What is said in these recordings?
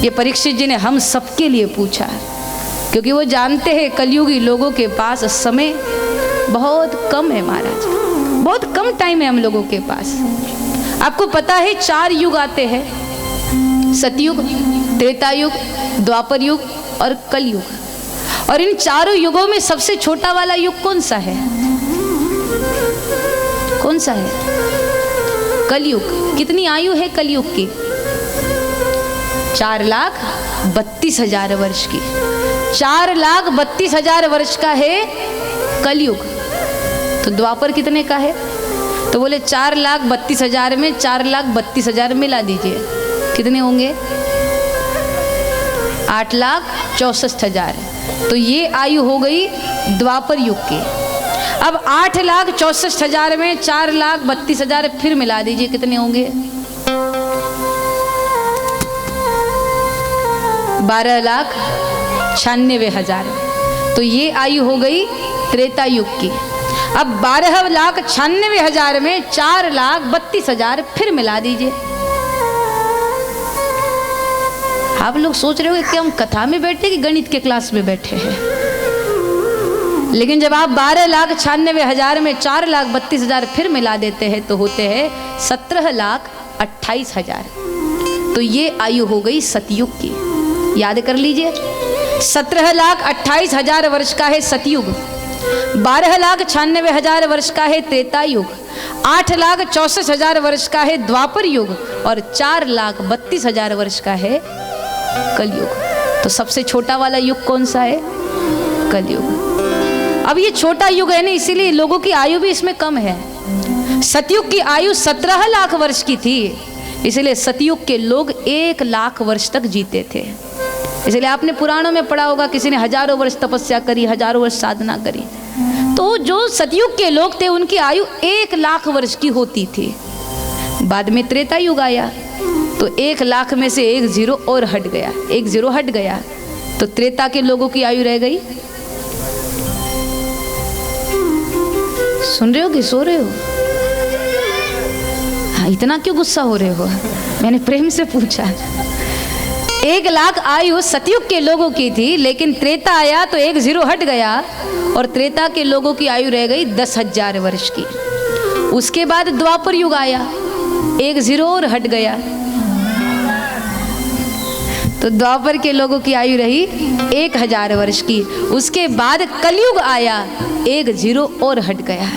ये परीक्षित जी ने हम सबके लिए पूछा, क्योंकि वो जानते हैं कलयुगी लोगों के पास समय बहुत कम है महाराज, बहुत कम टाइम है हम लोगों के पास। आपको पता है 4 युग आते हैं, सतयुग, त्रेता युग, द्वापर युग और कलयुग। और इन चारों युगों में सबसे छोटा वाला युग कौन सा है? कौन सा है? कलयुग। कितनी आयु है कलयुग की? 4,32,000 वर्ष की। 4,32,000 वर्ष का है कलयुग। तो द्वापर कितने का है? तो बोले 4,32,000 में 4,32,000 मिला दीजिए, कितने होंगे? 8,64,000। तो ये आयु हो गई द्वापर युग की। अब 8,64,000 में 4,32,000 फिर मिला दीजिए, कितने होंगे? 12,96,000। तो ये आयु हो गई त्रेता युग की। अब 12,96,000 में 4,32,000 फिर मिला दीजिए। आप लोग सोच रहे हो कि हम कथा में बैठे कि गणित के क्लास में बैठे हैं, लेकिन जब आप 12,96,000 में 4,32,000 फिर मिला देते हैं तो होते हैं 17,28,000। तो ये आयु हो गई सतयुग की। याद कर लीजिए, 17,28,000 वर्ष का है सतयुग, 12,96,000 वर्ष का है त्रेता युग, 8,64,000 वर्ष का है द्वापर युग और 4,32,000 वर्ष का है कलयुग। तो सबसे छोटा वाला युग कौन सा है? कलयुग। अब ये छोटा युग है ना, इसीलिए लोगों की आयु भी इसमें कम है। सतयुग की आयु 17 लाख वर्ष की थी, इसलिए सतयुग के लोग 1 लाख वर्ष तक जीते थे। इसलिए आपने पुराणों में पढ़ा होगा, किसी ने हजारों वर्ष तपस्या करी, हजारों वर्ष साधना करी। तो जो सतयुग के लोग थे उनकी आयु 1 लाख वर्ष की होती थी। बाद में त्रेता युग आया तो 1 लाख में से 1 जीरो और हट गया, 1 जीरो हट गया, तो त्रेता के लोगों की आयु रह गई। सुन रहे हो कि सो रहे हो? हाँ, इतना क्यों गुस्सा हो रहे हो? मैंने प्रेम से पूछा। 1 लाख आयु सतयुग के लोगों की थी, लेकिन त्रेता आया तो 1 जीरो हट गया और त्रेता के लोगों की आयु रह गई 10,000 वर्ष की। उसके बाद द्वापर युग आया, 1 जीरो और हट गया, तो द्वापर के लोगों की आयु रही 1,000 वर्ष की। उसके बाद कलयुग आया, 1 जीरो और हट गया,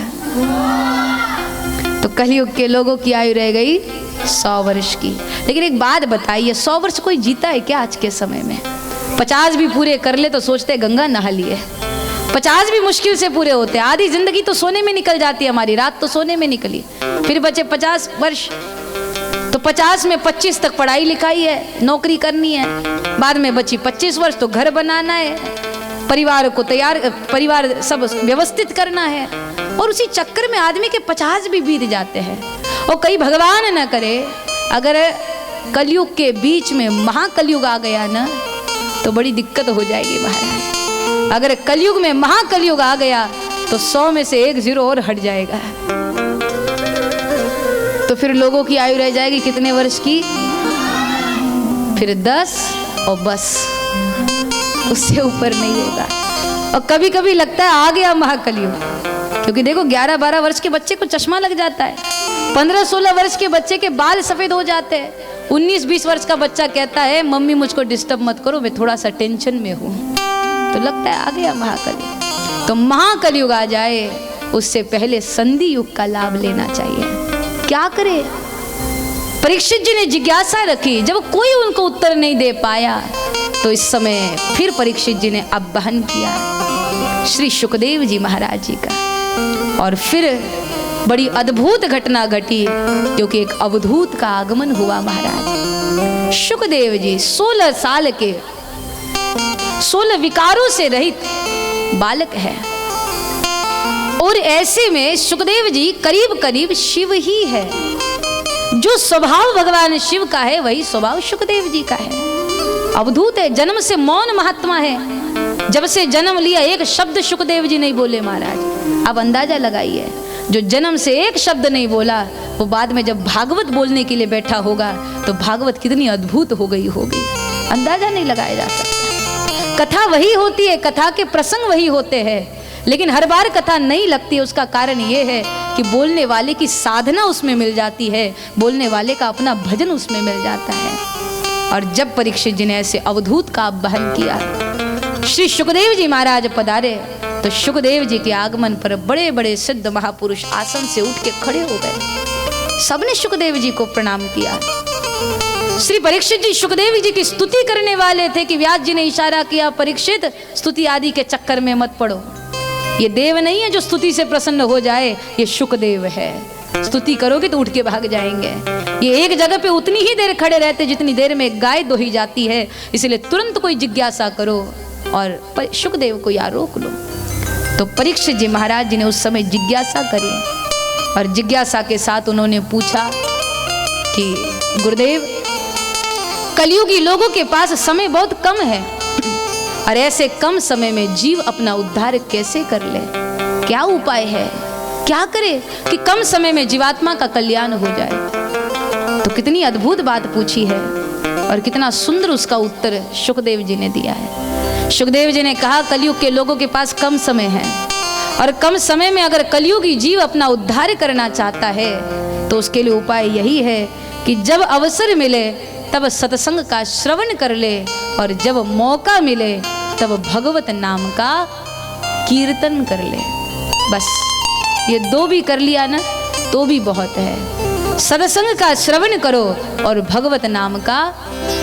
तो कलयुग के लोगों की आयु रह गई 100 वर्ष की। लेकिन एक बात बताइए, 100 वर्ष कोई जीता है क्या आज के समय में? 50 भी पूरे कर ले तो सोचते गंगा नहा लिए। 50 भी मुश्किल से पूरे होते हैं। आधी जिंदगी तो सोने में निकल जाती है हमारी, रात तो सोने में निकली, फिर बचे 50 वर्ष। तो 50 में 25 तक पढ़ाई लिखाई है, नौकरी करनी है, बाद में बची 25 वर्ष तो घर बनाना है, परिवार को परिवार सब व्यवस्थित करना है, और उसी चक्कर में आदमी के 50 भी बीत जाते हैं। और कहीं भगवान न करे अगर कलयुग के बीच में महाकलयुग आ गया ना, तो बड़ी दिक्कत हो जाएगी महाराज। अगर कलयुग में महाकलयुग आ गया तो 100 में से 1 जीरो और हट जाएगा, तो फिर लोगों की आयु रह जाएगी कितने वर्ष की? फिर 10 और बस, उससे ऊपर नहीं होगा। और कभी कभी लगता है आ गया महाकलयुग, क्योंकि देखो 11-12 वर्ष के बच्चे को चश्मा लग जाता है, 15-16 वर्ष के बच्चे के बाल सफेद हो जाते हैं, 19-20 वर्ष का बच्चा कहता है मम्मी मुझको डिस्टर्ब मत करो, मैं थोड़ा सा टेंशन में हूँ। तो लगता है आ गया महाकलयुग। तो महाकलयुग आ जाए उससे पहले संधि युग का लाभ लेना चाहिए। क्या करे? परीक्षित जी ने जिज्ञासा रखी, जब कोई उनको उत्तर नहीं दे पाया तो इस समय फिर परीक्षित जी ने आह्वान किया श्री सुखदेव जी महाराज जी का, और फिर बड़ी अद्भुत घटना घटी, क्योंकि एक अवधूत का आगमन हुआ महाराज। सुखदेव जी 16 साल के, 16 विकारों से रहित बालक है, और ऐसे में सुखदेव जी करीब करीब शिव ही है। जो स्वभाव भगवान शिव का है वही स्वभाव सुखदेव जी का है। अवधूत है, जन्म से मौन महात्मा है। जब से जन्म लिया एक शब्द सुखदेव जी नहीं बोले महाराज। अब अंदाजा लगाइए, जो जन्म से एक शब्द नहीं बोला वो बाद में जब भागवत बोलने के लिए बैठा होगा तो भागवत कितनी अद्भुत हो गई होगी। अंदाजा नहीं लगाया जा सकता। कथा वही होती है, कथा के प्रसंग वही होते हैं, लेकिन हर बार कथा नहीं लगती है। उसका कारण ये है कि बोलने वाले की साधना उसमें मिल जाती है, बोलने वाले का अपना भजन उसमें मिल जाता है। और जब परीक्षित जी ने ऐसे अवधूत का वहन किया, श्री सुखदेव जी महाराज पधारे, तो सुखदेव जी के आगमन पर बड़े बड़े सिद्ध महापुरुष आसन से उठ के खड़े हो गए। सबने सुखदेव जी को प्रणाम किया। श्री परीक्षित जी सुखदेव जी की स्तुति करने वाले थे कि व्यास जी ने इशारा किया, परीक्षित स्तुति आदि के चक्कर में मत पड़ो। ये देव नहीं है जो स्तुति से प्रसन्न हो जाए, ये सुखदेव है। स्तुति करोगे तो उठ के भाग जाएंगे। ये एक जगह पे उतनी ही देर खड़े रहते जितनी देर में गाय दोही जाती है, इसलिए तुरंत कोई जिज्ञासा करो और सुखदेव को या रोक लो। तो परीक्षित जी महाराज जी ने उस समय जिज्ञासा करी और जिज्ञासा के साथ उन्होंने पूछा कि गुरुदेव, कलयुगी लोगों के पास समय बहुत कम है और ऐसे कम समय में जीव अपना उद्धार कैसे कर ले? क्या उपाय है? क्या करे कि कम समय में जीवात्मा का कल्याण हो जाए? तो कितनी अद्भुत बात पूछी है और कितना सुंदर उसका उत्तर सुखदेव जी ने दिया है। सुखदेव जी ने कहा, कलयुग के लोगों के पास कम समय है और कम समय में अगर कलयुगी जीव अपना उद्धार करना चाहता है तो उसके लिए उपाय यही है कि जब अवसर मिले तब सत्संग का श्रवण कर ले और जब मौका मिले तब भगवत नाम का कीर्तन कर ले। बस ये दो भी कर लिया ना तो भी बहुत है। सत्संग का श्रवण करो और भगवत नाम का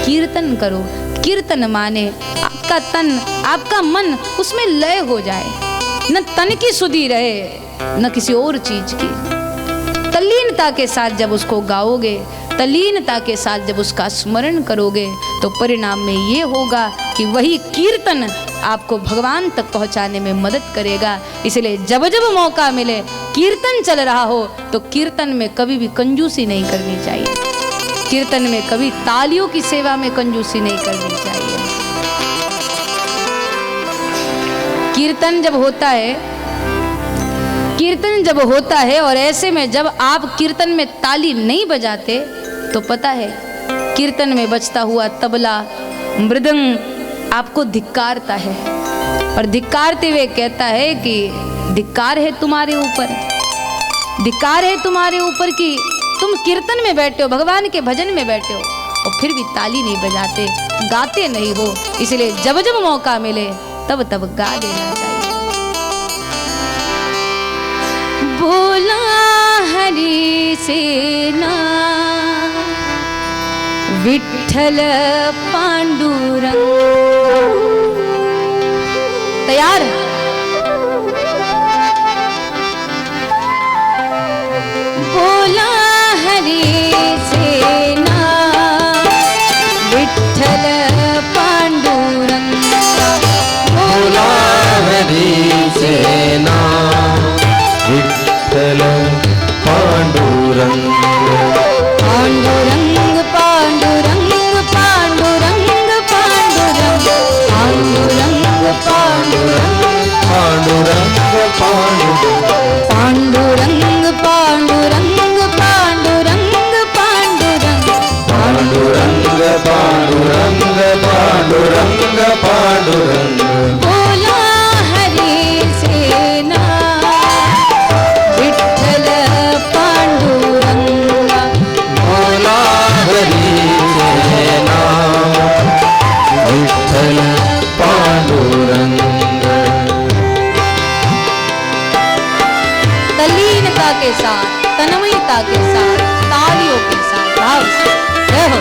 कीर्तन करो। कीर्तन माने आपका तन, आपका मन उसमें लय हो जाए, न तन की सुधि रहे न किसी और चीज की। तल्लीनता के साथ जब उसको गाओगे, तल्लीनता के साथ जब उसका स्मरण करोगे तो परिणाम में ये होगा कि वही कीर्तन आपको भगवान तक पहुंचाने में मदद करेगा। इसलिए जब जब मौका मिले, कीर्तन चल रहा हो तो कीर्तन में कभी भी कंजूसी नहीं करनी चाहिए। कीर्तन में कभी तालियों की सेवा में कंजूसी नहीं करनी चाहिए। कीर्तन जब होता है और ऐसे में जब आप कीर्तन में ताली नहीं बजाते तो पता है कीर्तन में बजता हुआ तबला, मृदंग आपको धिक्कारता है और धिक्कारते हुए कहता है कि धिक्कार है तुम्हारे ऊपर, धिक्कार है तुम्हारे ऊपर कि तुम कीर्तन में बैठे हो, भगवान के भजन में बैठे हो और फिर भी ताली नहीं बजाते, गाते नहीं हो। इसलिए जब जब मौका मिले तब तब गा देना चाहिए। बोला हरि सेना विठ्ठल पांडुरंग। तैयार? बोला हरि सेना विठ्ठल पांडुरंग। बोला हरि सेना विठ्ठल पांडुरंग। पांडुरंग पांडुरंग पांडुरंग पांडुरंग पांडुरंग पांडुरंग पांडुरंग पांडुरंग पांडुरंग पांडुरंग पांडुरंग पांडुरंग पांडुरंग पांडुरंग। बोला हरि सेना विठ्ठल पांडुरंग। बोला हरि सेना विठ्ठल पांडुरंग। तल्लीनता के साथ, तन्मयता के साथ, तालियों के साथ भाव से जय हो।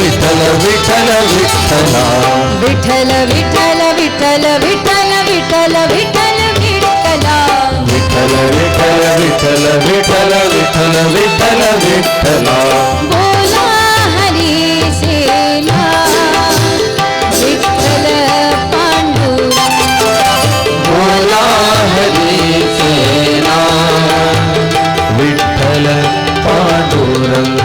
विठ्ठल विठ्ठल विठ्ठला विठ्ठल विठ्ठल विठ्ठल विठ्ठल विठ्ठल विठ्ठल विठ्ठला विठ्ठल विठ्ठल विठ्ठल विठ्ठल विठ्ठल विठ्ठल विठ्ठला बोला हरी सेना विठ्ठल पांडुरंग बोला हरी सेना विठ्ठल पांडुरंग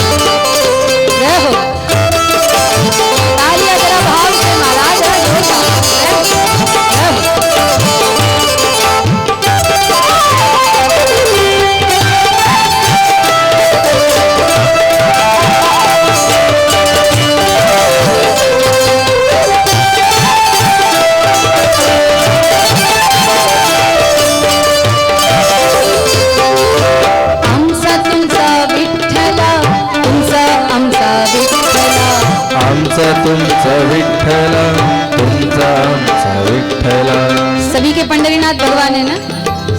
जय हो तालियां जरा भाव से महाराज जरा जोर से जय हो आमचा तुमचा विठ्ठला तुमचा आमचा विठ्ठला आमचा तुमचा विठ्ठल तुमचा आमचा विठ्ठल सभी के पंडरीनाथ भगवान है ना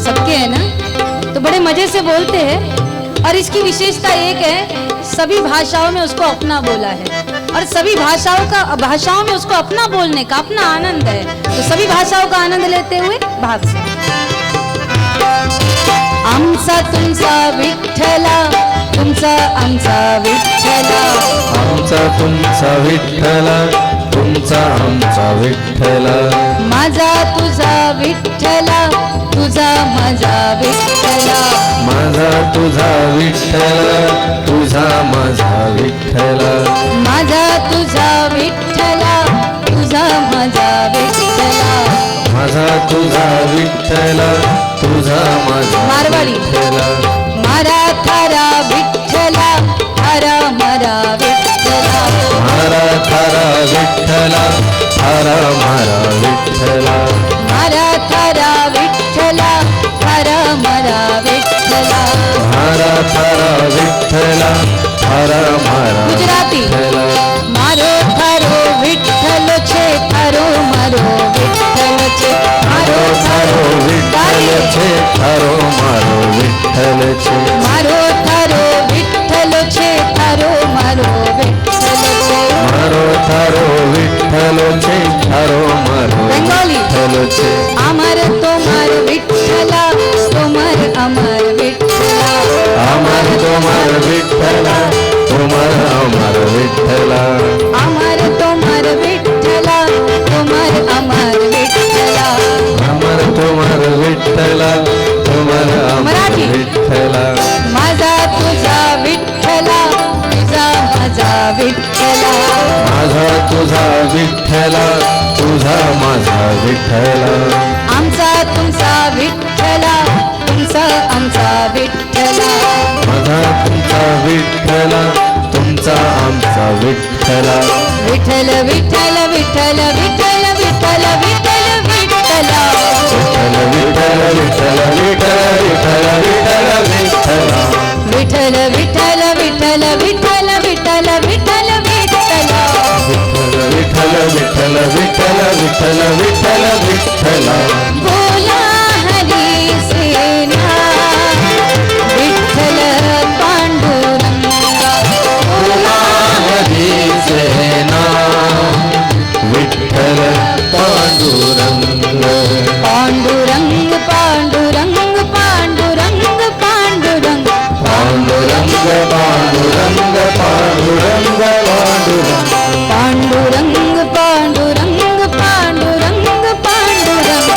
सबके है ना तो बड़े मजे से बोलते हैं और इसकी विशेषता एक है सभी भाषाओं में उसको अपना बोला है और सभी भाषाओं में उसको अपना बोलने का अपना आनंद है तो सभी भाषाओं का आनंद लेते हुए भाव से आमचा तुमचा विठ्ठला तुमचा आमचा विठ्ठला आमचा तुमचा विठ्ठल तुमचा आमचा विठ्ठल माझा तुझा विठ्ठला तुझा माझा विठ्ठला माझा तुझा विठ्ठल तुझा माझा विठ्ठल माझा तुझा विठ्ठला तुझा माझा विठ्ठला माझा तुझा विठ्ठल तुझा माझा मारवाडी. विठ्ठल मारा थारा विठ्ठला थारा मारा विठ्ठला मारा थारा विठ्ठला थारा मारा विठ्ठला मारा थारा विठ्ठला थारा मारा विठ्ठला मारा थारा विठ्ठला थारा मारा गुजराती. विठ्ठला मारो थारो विठ्ठल छे थारो मारो विठ्ठल छे મારો થારો વિઠ્ઠલ છે થારો મારો વિઠ્ઠલ છે મારો થારો વિઠ્ઠલ છે થારો મારો વિઠ્ઠલ છે મારો થારો વિઠ્ઠલ છે થારો મારો બેંગોલી. વિઠ્ઠલ છે আমার তোমার વિઠ્ઠલા তোমার আমার વિઠ્ઠલા અમાર તમાર વિઠ્ઠલા તમાર અમાર વિઠ્ઠલા আমার তোমার વિઠ્ઠલા তোমার আমার વિઠ્ઠલા અમાર તમાર વિઠ્ઠલા તમાર અમાર મરાઠી. વિઠ્ઠલા माझा तुझा विठ्ठला तुझा माझा विठ्ठला माझा तुझा विठ्ठला तुझा माझा विठ्ठला आमचा तुमचा विठ्ठला तुमचा आमचा विठ्ठला माझा तुमचा विठ्ठला तुमचा आमचा विठ्ठला विठ्ठल विठ्ठल विठ्ठल विठ्ठल विठ्ठल विठ्ठल विठ्ठला विठ्ठल विठ्ठल विठ्ठल विठ्ठल विठ्ठल विठ्ठल विठ्ठल विठ्ठल विठ्ठल विठ्ठल विठ्ठल विठ्ठल विठ्ठला विठ्ठल विठ्ठल विठ्ठल विठ्ठल विठ्ठल विठ्ठला बोला हरी सेना विठ्ठल पांडुरंगा बोला हरी सेना विठ्ठल पांडुरंग पांडुरंग पांडुरंग पांडुरंग पांडुरंग पांडुरंग पांडुरंग पांडुरंग पांडुरंग पांडुरंग पांडुरंग पांडुरंग पांडुरंग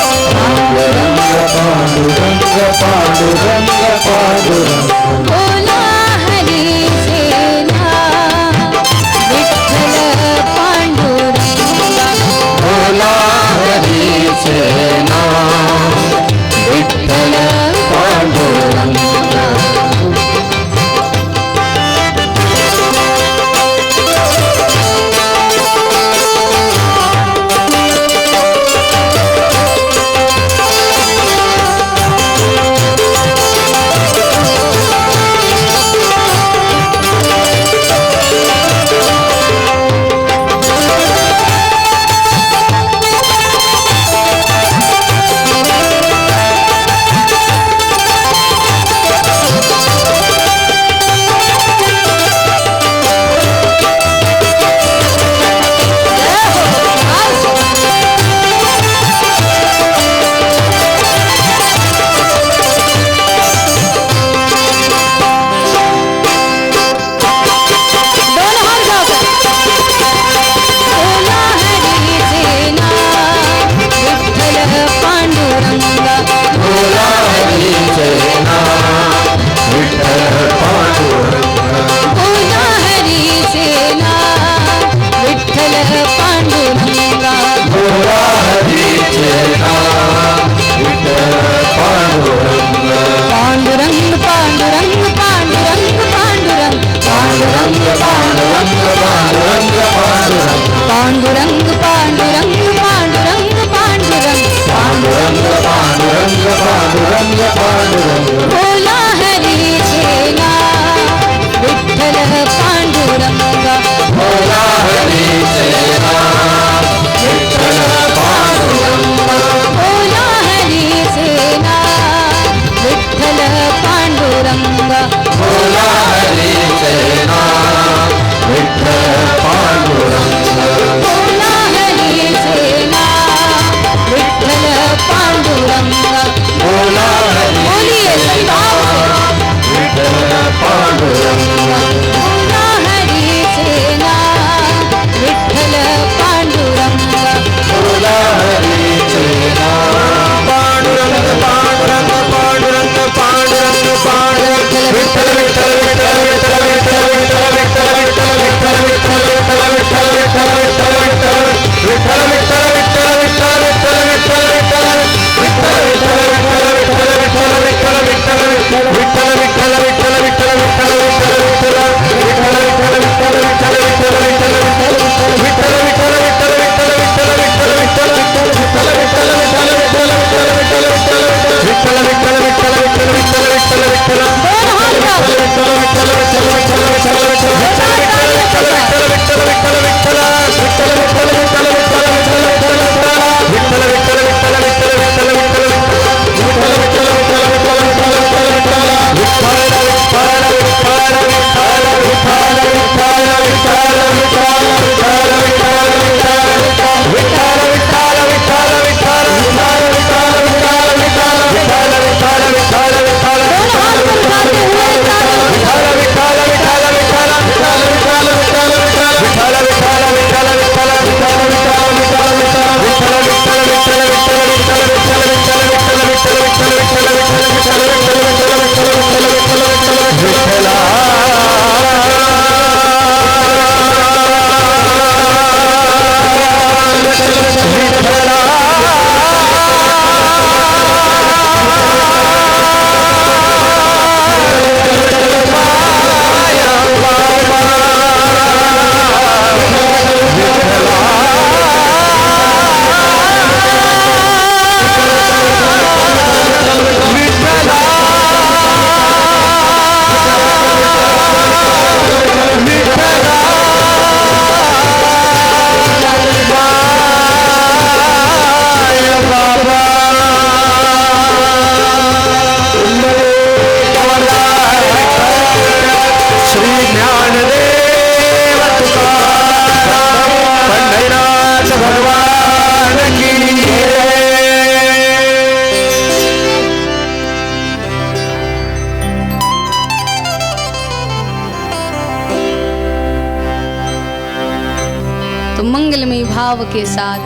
भाव के साथ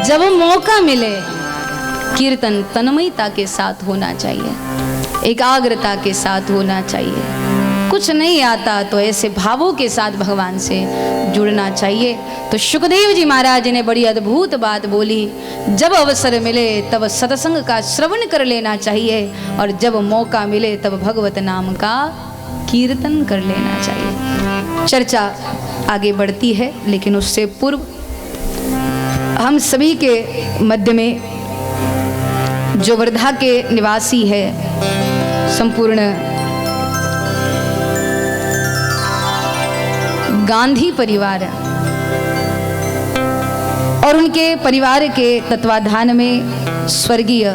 जब मौका मिले कीर्तन तन्मयता के साथ होना चाहिए, एकाग्रता के साथ होना चाहिए। कुछ नहीं आता तो ऐसे भावों के साथ भगवान से जुड़ना चाहिए। तो सुखदेव जी महाराज ने बड़ी अद्भुत बात बोली, जब अवसर मिले तब सत्संग का श्रवण कर लेना चाहिए और जब मौका मिले तब भगवत नाम का कीर्तन कर लेना चाहिए। चर्चा आगे बढ़ती है, लेकिन उससे पूर्व हम सभी के मध्य में जो वर्धा के निवासी है संपूर्ण गांधी परिवार और उनके परिवार के तत्वाधान में स्वर्गीय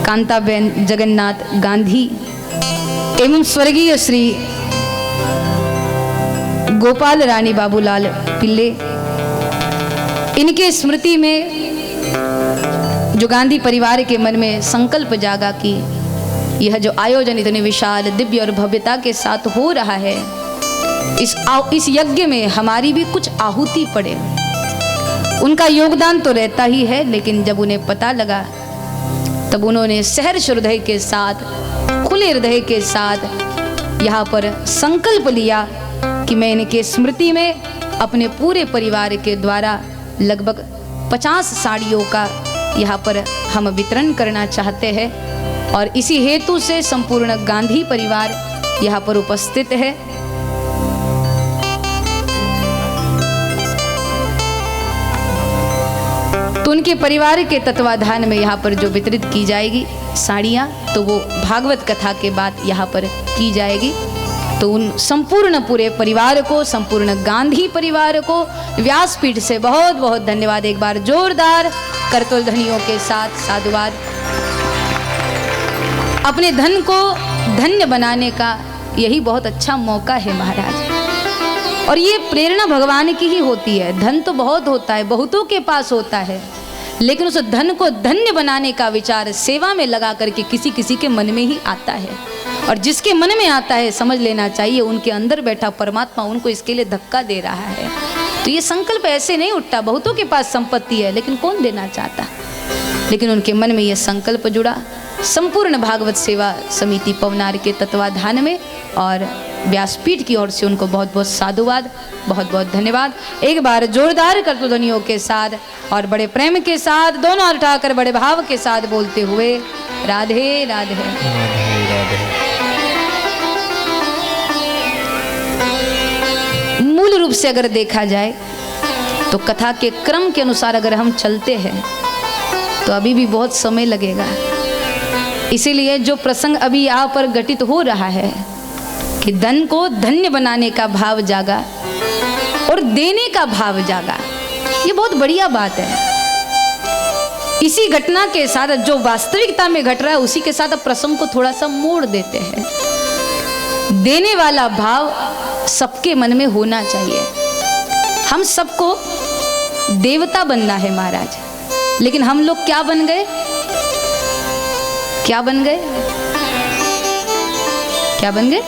कांताबेन जगन्नाथ गांधी एवं स्वर्गीय श्री गोपाल रानी बाबूलाल पिल्ले, इनके स्मृति में जो गांधी परिवार के मन में संकल्प जागा कि यह जो आयोजन इतने विशाल दिव्य और भव्यता के साथ हो रहा है, इस यज्ञ में हमारी भी कुछ आहुति पड़े। उनका योगदान तो रहता ही है, लेकिन जब उन्हें पता लगा तब उन्होंने सहर्ष हृदय के साथ, खुले हृदय के साथ यहाँ पर संकल्प लिया कि मैं इनके स्मृति में अपने पूरे परिवार के द्वारा लगभग 50 साड़ियों का यहाँ पर हम वितरण करना चाहते हैं और इसी हेतु से संपूर्ण गांधी परिवार यहाँ पर उपस्थित है। तो उनके परिवार के तत्वाधान में यहाँ पर जो वितरित की जाएगी साड़ियाँ, तो वो भागवत कथा के बाद यहाँ पर की जाएगी। तो उन संपूर्ण पूरे परिवार को, संपूर्ण गांधी परिवार को व्यासपीठ से बहुत बहुत धन्यवाद। एक बार जोरदार करतल ध्वनियों के साथ साधुवाद। अपने धन को धन्य बनाने का यही बहुत अच्छा मौका है महाराज, और ये प्रेरणा भगवान की ही होती है। धन तो बहुत होता है, बहुतों के पास होता है, लेकिन उस धन को धन्य बनाने का विचार सेवा में लगा करके किसी किसी के मन में ही आता है, और जिसके मन में आता है समझ लेना चाहिए उनके अंदर बैठा परमात्मा उनको इसके लिए धक्का दे रहा है। तो ये संकल्प ऐसे नहीं उठता। बहुतों के पास संपत्ति है लेकिन कौन देना चाहता, लेकिन उनके मन में यह संकल्प जुड़ा। संपूर्ण भागवत सेवा समिति पवनार के तत्वाधान में और व्यासपीठ की ओर से उनको बहुत बहुत साधुवाद, बहुत बहुत धन्यवाद। एक बार जोरदार करतुध्वनियों के साथ और बड़े प्रेम के साथ दोनों हाथ उठाकर बड़े भाव के साथ बोलते हुए राधे राधे। मूल रूप से अगर देखा जाए तो कथा के क्रम के अनुसार अगर हम चलते हैं तो अभी भी बहुत समय लगेगा। इसीलिए जो प्रसंग अभी यहाँ पर घटित हो रहा है कि धन को धन्य बनाने का भाव जागा और देने का भाव जागा, ये बहुत बढ़िया बात है। इसी घटना के साथ जो वास्तविकता में घट रहा है उसी के साथ अब प्रसंग को थोड़ा सा मोड़ देते हैं। देने वाला भाव सबके मन में होना चाहिए। हम सबको देवता बनना है महाराज, लेकिन हम लोग क्या बन गए? क्या बन गए? क्या बन गए?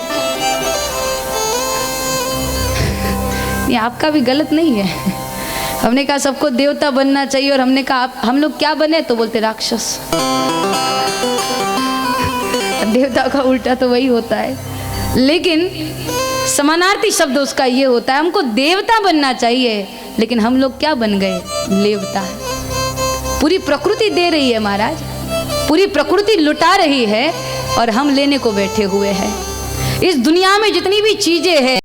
ये आपका भी गलत नहीं है। हमने कहा सबको देवता बनना चाहिए और हमने कहा हम लोग क्या बने, तो बोलते राक्षस। देवता का उल्टा तो वही होता है, लेकिन समानार्थी शब्द उसका ये होता है हमको देवता बनना चाहिए, लेकिन हम लोग क्या बन गए? लेवता। पूरी प्रकृति दे रही है महाराज, पूरी प्रकृति लुटा रही है और हम लेने को बैठे हुए हैं। इस दुनिया में जितनी भी चीजें हैं